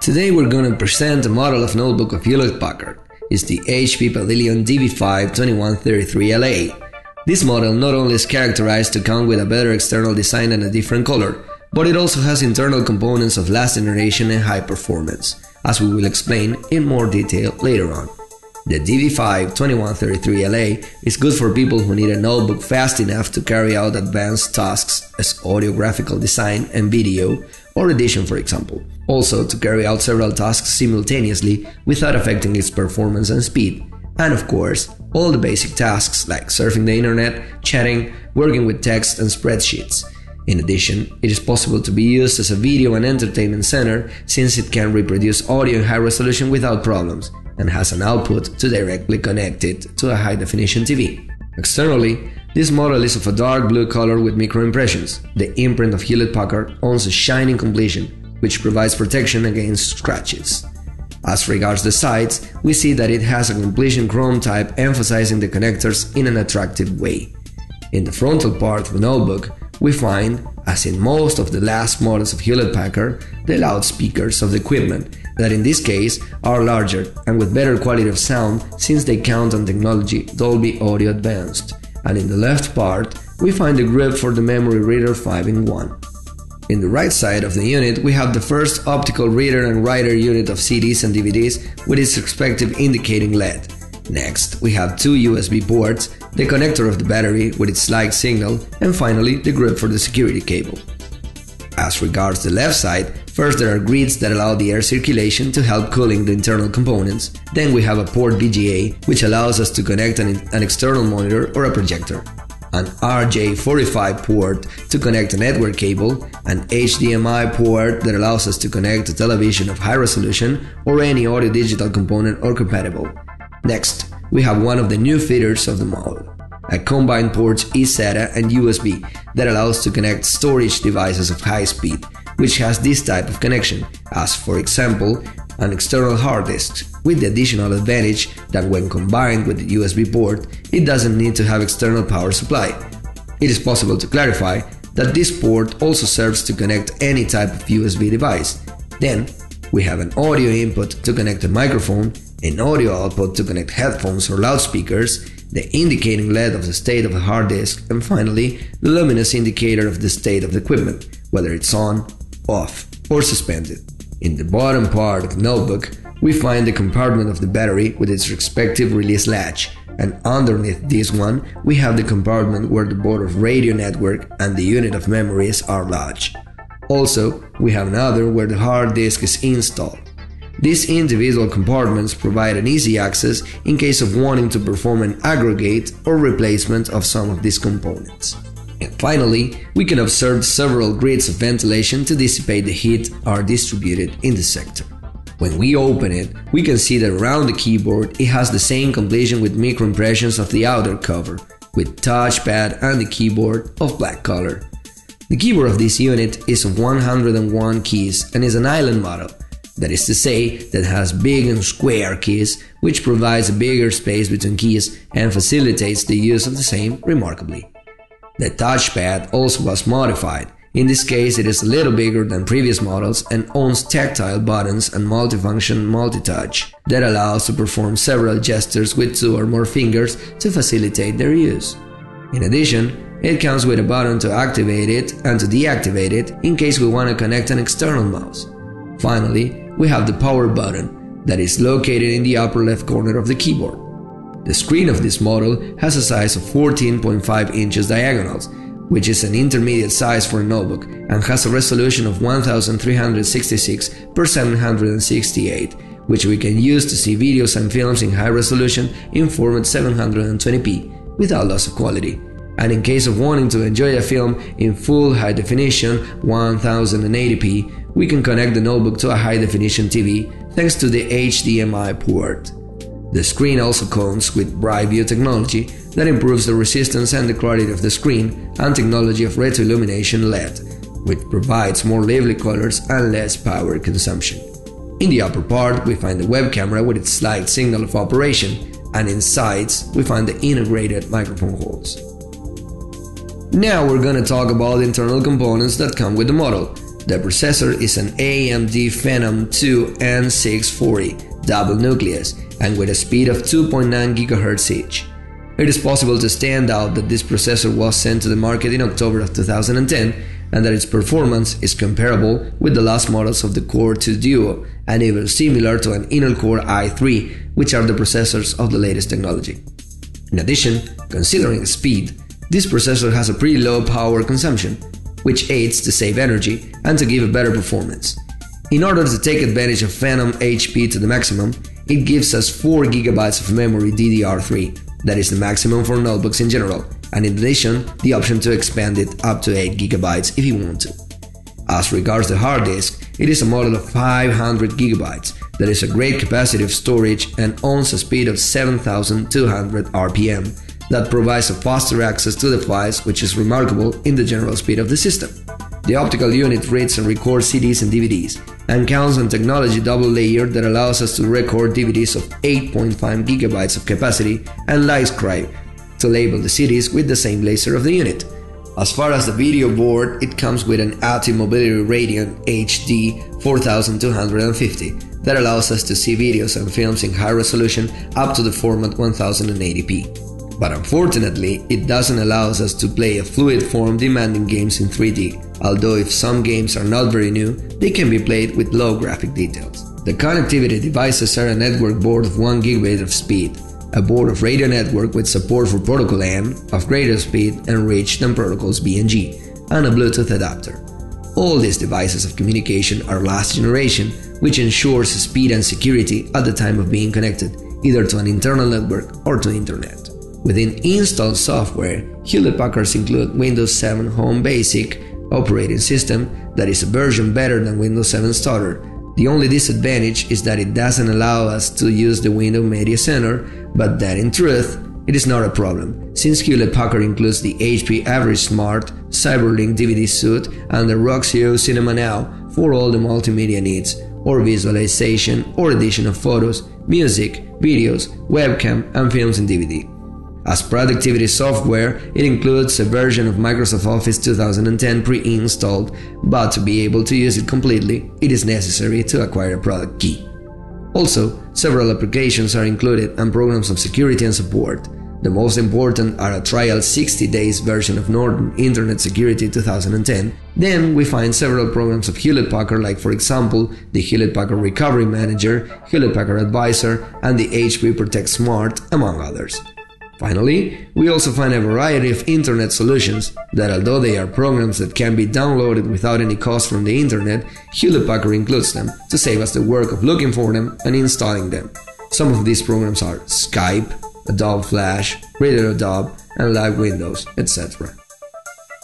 Today we're going to present a model of notebook of Hewlett-Packard. It's the HP Pavilion DV5-2133LA. This model not only is characterized to come with a better external design and a different color, but it also has internal components of last generation and high performance, as we will explain in more detail later on. The DV5-2133LA is good for people who need a notebook fast enough to carry out advanced tasks as audio, graphical design and video, or edition for example. Also to carry out several tasks simultaneously without affecting its performance and speed. And of course, all the basic tasks like surfing the internet, chatting, working with text and spreadsheets. In addition, it is possible to be used as a video and entertainment center since it can reproduce audio in high resolution without problems and has an output to directly connect it to a high-definition TV. Externally, this model is of a dark blue color with microimpressions. The imprint of Hewlett-Packard owns a shining completion, which provides protection against scratches. As regards the sides, we see that it has a completion chrome type emphasizing the connectors in an attractive way. In the frontal part of the notebook, we find, as in most of the last models of Hewlett-Packard, the loudspeakers of the equipment, that in this case are larger and with better quality of sound since they count on technology Dolby Audio Advanced. And in the left part, we find the grip for the memory reader 5-in-1. In the right side of the unit, we have the first optical reader and writer unit of CDs and DVDs with its respective indicating LED. Next, we have two USB ports, the connector of the battery with its slide signal, and finally the grip for the security cable. As regards the left side, first there are grids that allow the air circulation to help cooling the internal components. Then we have a port VGA, which allows us to connect an external monitor or a projector, an RJ45 port to connect a network cable, an HDMI port that allows us to connect a television of high resolution or any audio digital component or compatible. Next, we have one of the new features of the model, a combined ports eSATA and USB that allows to connect storage devices of high speed, which has this type of connection, as for example, an external hard disk, with the additional advantage that when combined with the USB port, it doesn't need to have external power supply. It is possible to clarify that this port also serves to connect any type of USB device. Then, we have an audio input to connect a microphone, an audio output to connect headphones or loudspeakers, the indicating LED of the state of the hard disk, and finally, the luminous indicator of the state of the equipment, whether it's on, off, or suspended. In the bottom part of the notebook, we find the compartment of the battery with its respective release latch, and underneath this one, we have the compartment where the board of radio network and the unit of memories are lodged. Also, we have another where the hard disk is installed. These individual compartments provide an easy access in case of wanting to perform an aggregate or replacement of some of these components. And finally, we can observe several grids of ventilation to dissipate the heat are distributed in the sector. When we open it, we can see that around the keyboard it has the same completion with microimpressions of the outer cover, with touchpad and the keyboard of black color. The keyboard of this unit is of 101 keys and is an island model. That is to say, that has big and square keys, which provides a bigger space between keys and facilitates the use of the same remarkably. The touchpad also was modified. In this case, it is a little bigger than previous models and owns tactile buttons and multifunction multi-touch that allows to perform several gestures with 2 or more fingers to facilitate their use. In addition, it comes with a button to activate it and to deactivate it in case we want to connect an external mouse. Finally, we have the power button that is located in the upper left corner of the keyboard. The screen of this model has a size of 14.5 inches diagonals, which is an intermediate size for a notebook, and has a resolution of 1366 by 768, which we can use to see videos and films in high resolution in format 720p without loss of quality. And in case of wanting to enjoy a film in full high definition 1080p, we can connect the notebook to a high definition TV thanks to the HDMI port. The screen also comes with Bright View technology that improves the resistance and the clarity of the screen, and technology of retroillumination LED, which provides more lively colors and less power consumption. In the upper part, we find the web camera with its slide signal of operation, and in sides, we find the integrated microphone holes. Now we're gonna talk about the internal components that come with the model. The processor is an AMD Phenom II N640 double nucleus and with a speed of 2.9 GHz each. It is possible to stand out that this processor was sent to the market in October of 2010 and that its performance is comparable with the last models of the Core 2 Duo and even similar to an Intel Core i3, which are the processors of the latest technology. In addition, considering the speed, this processor has a pretty low power consumption, which aids to save energy and to give a better performance. In order to take advantage of Phenom HP to the maximum, it gives us 4 GB of memory DDR3, that is the maximum for notebooks in general, and in addition, the option to expand it up to 8 GB if you want to. As regards the hard disk, it is a model of 500 GB that is a great capacity of storage and owns a speed of 7,200 RPM that provides a faster access to the files, which is remarkable in the general speed of the system. The optical unit reads and records CDs and DVDs and counts on technology double layer that allows us to record DVDs of 8.5 GB of capacity and light scribe to label the CDs with the same laser of the unit. As far as the video board, it comes with an ATI Mobility Radeon HD 4250 that allows us to see videos and films in high resolution up to the format 1080p. But unfortunately, it doesn't allow us to play a fluid form demanding games in 3D, although if some games are not very new, they can be played with low graphic details. The connectivity devices are a network board of 1 GB of speed, a board of radio network with support for Protocol N of greater speed and reach than protocols B and G, and a Bluetooth adapter. All these devices of communication are last generation, which ensures speed and security at the time of being connected, either to an internal network or to internet. Within installed software, Hewlett-Packards include Windows 7 Home Basic operating system that is a version better than Windows 7 Starter. The only disadvantage is that it doesn't allow us to use the Windows Media Center, but that in truth, it is not a problem, since Hewlett-Packard includes the HP Average Smart, CyberLink DVD Suite, and the Roxio Cinema Now for all the multimedia needs, or visualization or edition of photos, music, videos, webcam, and films in DVD. As productivity software, it includes a version of Microsoft Office 2010 pre-installed, but to be able to use it completely, it is necessary to acquire a product key. Also, several applications are included and programs of security and support. The most important are a trial 60 days version of Norton Internet Security 2010. Then we find several programs of Hewlett-Packard, like for example the Hewlett-Packard Recovery Manager, Hewlett-Packard Advisor, and the HP Protect Smart, among others. Finally, we also find a variety of internet solutions that, although they are programs that can be downloaded without any cost from the internet, Hewlett-Packard includes them to save us the work of looking for them and installing them. Some of these programs are Skype, Adobe Flash, Reader Adobe, and Live Windows, etc.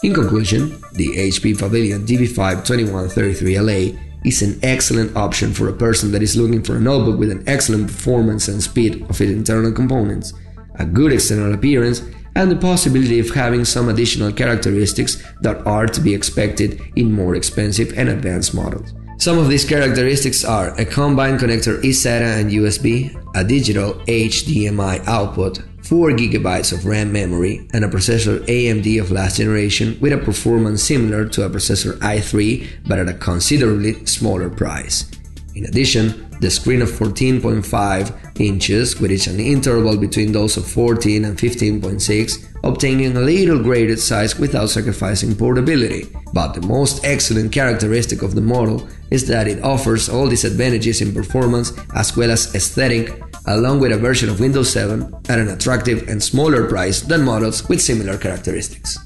In conclusion, the HP Pavilion DV5-2133LA is an excellent option for a person that is looking for a notebook with an excellent performance and speed of its internal components, a good external appearance, and the possibility of having some additional characteristics that are to be expected in more expensive and advanced models. Some of these characteristics are a combined connector eSATA and USB, a digital HDMI output, 4 GB of RAM memory, and a processor AMD of last generation with a performance similar to a processor i3 but at a considerably smaller price. In addition, the screen of 14.5 inches, which is an interval between those of 14 and 15.6, obtaining a little graded size without sacrificing portability. But the most excellent characteristic of the model is that it offers all these advantages in performance as well as aesthetic, along with a version of Windows 7 at an attractive and smaller price than models with similar characteristics.